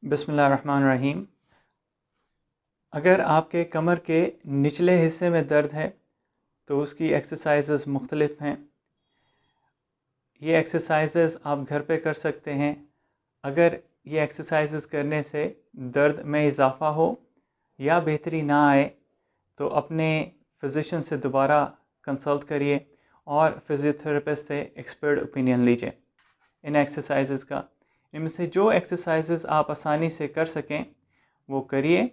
बिस्मिल्लाहिर्रहमानिर्रहीम। अगर आपके कमर के निचले हिस्से में दर्द है तो उसकी एक्सरसाइजेस मुख्तलिफ हैं। ये एक्सरसाइजेस आप घर पे कर सकते हैं। अगर ये एक्सरसाइजेस करने से दर्द में इजाफ़ा हो या बेहतरी ना आए तो अपने फिजिशियन से दोबारा कंसल्ट करिए और फिजियोथेरेपिस्ट से एक्सपर्ट ओपिनियन लीजिए इन एक्सरसाइजेस का। इनमें से जो एक्सरसाइजेस आप आसानी से कर सकें वो करिए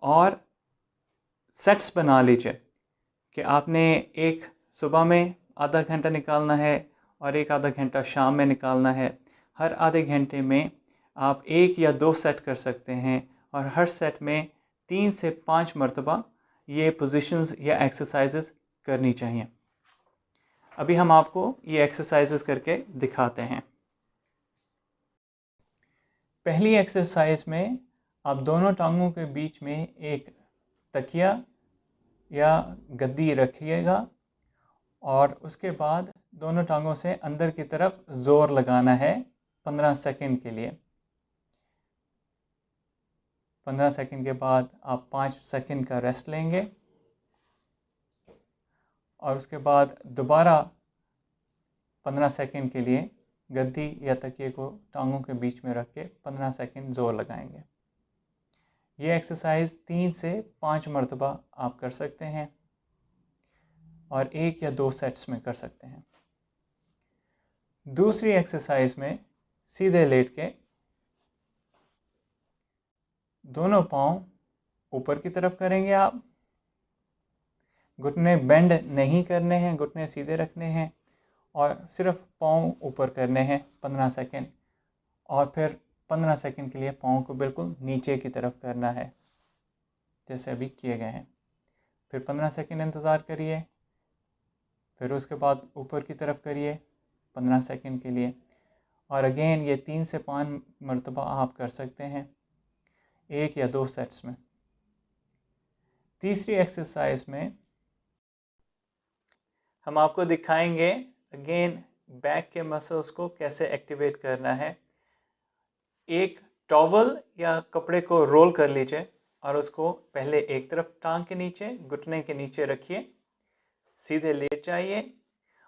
और सेट्स बना लीजिए कि आपने एक सुबह में आधा घंटा निकालना है और एक आधा घंटा शाम में निकालना है। हर आधे घंटे में आप 1 या 2 सेट कर सकते हैं और हर सेट में 3 से 5 मरतबा ये पोजीशंस या एक्सरसाइजेस करनी चाहिए। अभी हम आपको ये एक्सरसाइजेस करके दिखाते हैं। पहली एक्सरसाइज में आप दोनों टांगों के बीच में एक तकिया या गद्दी रखिएगा और उसके बाद दोनों टांगों से अंदर की तरफ ज़ोर लगाना है 15 सेकंड के लिए। 15 सेकंड के बाद आप 5 सेकंड का रेस्ट लेंगे और उसके बाद दोबारा 15 सेकंड के लिए गद्दी या तकिए को टांगों के बीच में रख के 15 सेकंड ज़ोर लगाएंगे। ये एक्सरसाइज 3 से 5 मरतबा आप कर सकते हैं और 1 या 2 सेट्स में कर सकते हैं। दूसरी एक्सरसाइज में सीधे लेट के दोनों पाँव ऊपर की तरफ करेंगे। आप घुटने बेंड नहीं करने हैं, घुटने सीधे रखने हैं और सिर्फ पाँव ऊपर करने हैं 15 सेकंड और फिर 15 सेकंड के लिए पाँव को बिल्कुल नीचे की तरफ करना है जैसे अभी किए गए हैं। फिर 15 सेकंड इंतज़ार करिए, फिर उसके बाद ऊपर की तरफ करिए 15 सेकंड के लिए और अगेन ये 3 से 5 मरतबा आप कर सकते हैं 1 या 2 सेट्स में। तीसरी एक्सरसाइज में हम आपको दिखाएंगे अगेन बैक के मसल्स को कैसे एक्टिवेट करना है। एक टॉवल या कपड़े को रोल कर लीजिए और उसको पहले एक तरफ टांग के नीचे घुटने के नीचे रखिए, सीधे लेट जाइए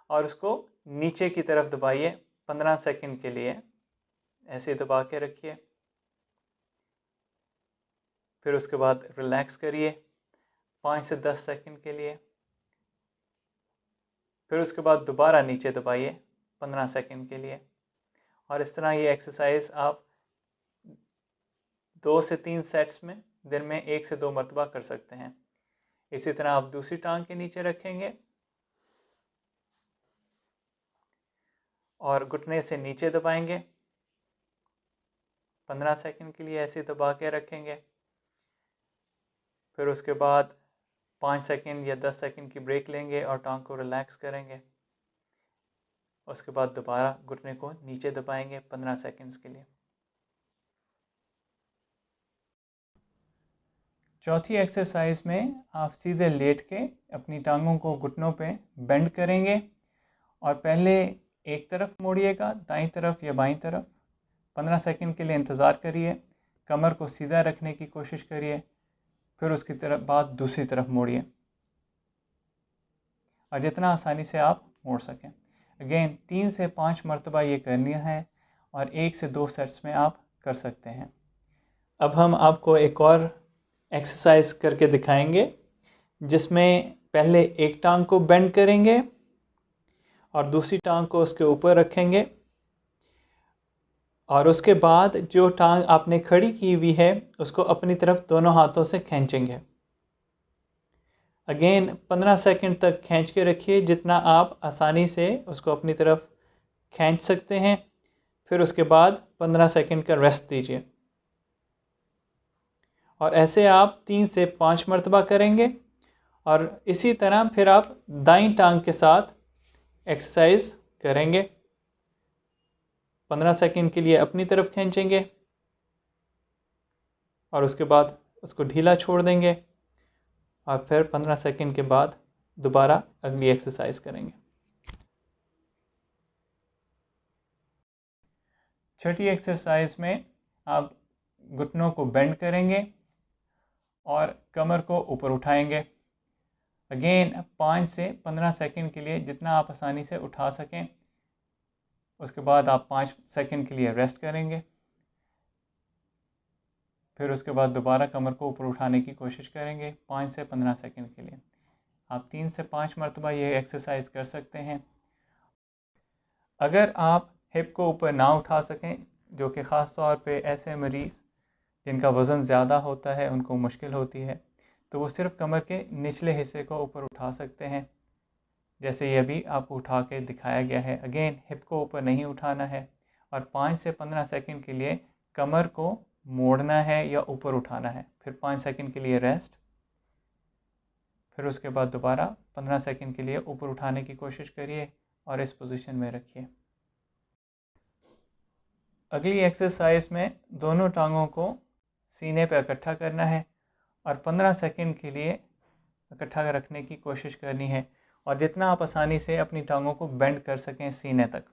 और उसको नीचे की तरफ दबाइए 15 सेकंड के लिए, ऐसे दबा के रखिए। फिर उसके बाद रिलैक्स करिए 5 से 10 सेकंड के लिए। फिर उसके बाद दोबारा नीचे दबाइए 15 सेकंड के लिए और इस तरह ये एक्सरसाइज आप 2 से 3 सेट्स में दिन में 1 से 2 मरतबा कर सकते हैं। इसी तरह आप दूसरी टांग के नीचे रखेंगे और घुटने से नीचे दबाएंगे 15 सेकंड के लिए, ऐसे दबा के रखेंगे। फिर उसके बाद 5 सेकंड या 10 सेकंड की ब्रेक लेंगे और टांग को रिलैक्स करेंगे। उसके बाद दोबारा घुटने को नीचे दबाएंगे 15 सेकंड्स के लिए। चौथी एक्सरसाइज में आप सीधे लेट के अपनी टांगों को घुटनों पे बेंड करेंगे और पहले एक तरफ मोड़िएगा, दाईं तरफ या बाईं तरफ। 15 सेकंड के लिए इंतज़ार करिए, कमर को सीधा रखने की कोशिश करिए, फिर उसकी तरफ बाद दूसरी तरफ मोड़िए और जितना आसानी से आप मोड़ सकें। अगेन 3 से 5 मरतबा ये करनी है और 1 से 2 सेट्स में आप कर सकते हैं। अब हम आपको एक और एक्सरसाइज करके दिखाएंगे जिसमें पहले एक टांग को बेंड करेंगे और दूसरी टांग को उसके ऊपर रखेंगे और उसके बाद जो टांग आपने खड़ी की हुई है उसको अपनी तरफ दोनों हाथों से खींचेंगे। अगेन 15 सेकंड तक खींच के रखिए, जितना आप आसानी से उसको अपनी तरफ खींच सकते हैं। फिर उसके बाद 15 सेकंड का रेस्ट दीजिए और ऐसे आप 3 से 5 मरतबा करेंगे और इसी तरह फिर आप दाईं टांग के साथ एक्सरसाइज करेंगे। 15 सेकंड के लिए अपनी तरफ खींचेंगे और उसके बाद उसको ढीला छोड़ देंगे और फिर 15 सेकंड के बाद दोबारा अगली एक्सरसाइज करेंगे। छठी एक्सरसाइज में आप घुटनों को बेंड करेंगे और कमर को ऊपर उठाएंगे। अगेन 5 से 15 सेकंड के लिए जितना आप आसानी से उठा सकें। उसके बाद आप 5 सेकंड के लिए रेस्ट करेंगे। फिर उसके बाद दोबारा कमर को ऊपर उठाने की कोशिश करेंगे 5 से 15 सेकंड के लिए। आप 3 से 5 मरतबा ये एक्सरसाइज कर सकते हैं। अगर आप हिप को ऊपर ना उठा सकें, जो कि ख़ास तौर पे ऐसे मरीज़ जिनका वज़न ज़्यादा होता है, उनको मुश्किल होती है, तो वो सिर्फ कमर के निचले हिस्से को ऊपर उठा सकते हैं, जैसे ये अभी आपको उठा के दिखाया गया है। अगेन हिप को ऊपर नहीं उठाना है और 5 से 15 सेकंड के लिए कमर को मोड़ना है या ऊपर उठाना है। फिर 5 सेकंड के लिए रेस्ट, फिर उसके बाद दोबारा 15 सेकंड के लिए ऊपर उठाने की कोशिश करिए और इस पोजीशन में रखिए। अगली एक्सरसाइज में दोनों टांगों को सीने पर इकट्ठा करना है और 15 सेकंड के लिए इकट्ठा रखने की कोशिश करनी है और जितना आप आसानी से अपनी टांगों को बेंड कर सकें सीने तक।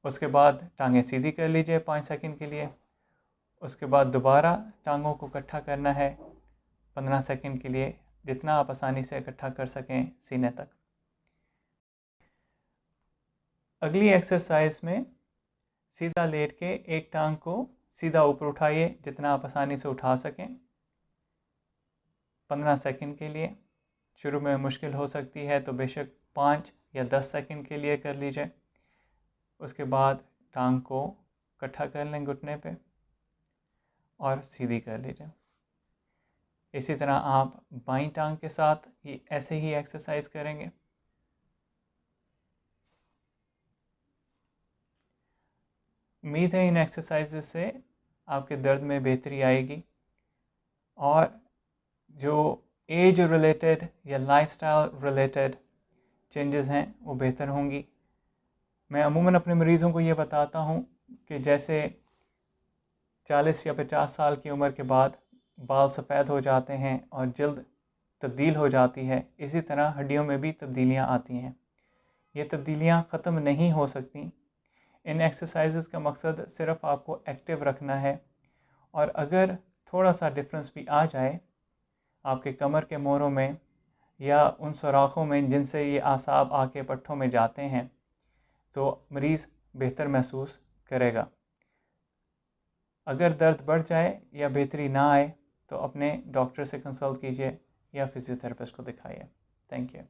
उसके बाद टांगें सीधी कर लीजिए 5 सेकंड के लिए। उसके बाद दोबारा टांगों को इकट्ठा करना है 15 सेकंड के लिए, जितना आप आसानी से इकट्ठा कर सकें सीने तक। अगली एक्सरसाइज में सीधा लेट के एक टांग को सीधा ऊपर उठाइए, जितना आप आसानी से उठा सकें 15 सेकंड के लिए। शुरू में मुश्किल हो सकती है तो बेशक 5 या 10 सेकंड के लिए कर लीजिए। उसके बाद टांग को इकट्ठा कर लें घुटने पे और सीधी कर लीजिए। इसी तरह आप बाईं टांग के साथ ये ऐसे ही एक्सरसाइज करेंगे। उम्मीद है इन एक्सरसाइजेस से आपके दर्द में बेहतरी आएगी और जो एज रिलेटेड या लाइफस्टाइल रिलेटेड चेंजेस हैं वो बेहतर होंगी। मैं अमूमन अपने मरीज़ों को ये बताता हूँ कि जैसे 40 या 50 साल की उम्र के बाद बाल सफ़ेद हो जाते हैं और जल्द तब्दील हो जाती है, इसी तरह हड्डियों में भी तब्दीलियाँ आती हैं। ये तब्दीलियाँ ख़त्म नहीं हो सकती। इन एक्सरसाइजेस का मकसद सिर्फ़ आपको एक्टिव रखना है और अगर थोड़ा सा डिफरेंस भी आ जाए आपके कमर के मोरों में या उन सुराखों में जिनसे ये आसाब आके पट्ठों में जाते हैं, तो मरीज़ बेहतर महसूस करेगा। अगर दर्द बढ़ जाए या बेहतरी ना आए तो अपने डॉक्टर से कंसल्ट कीजिए या फिजियोथेरेपिस्ट को दिखाइए। Thank you.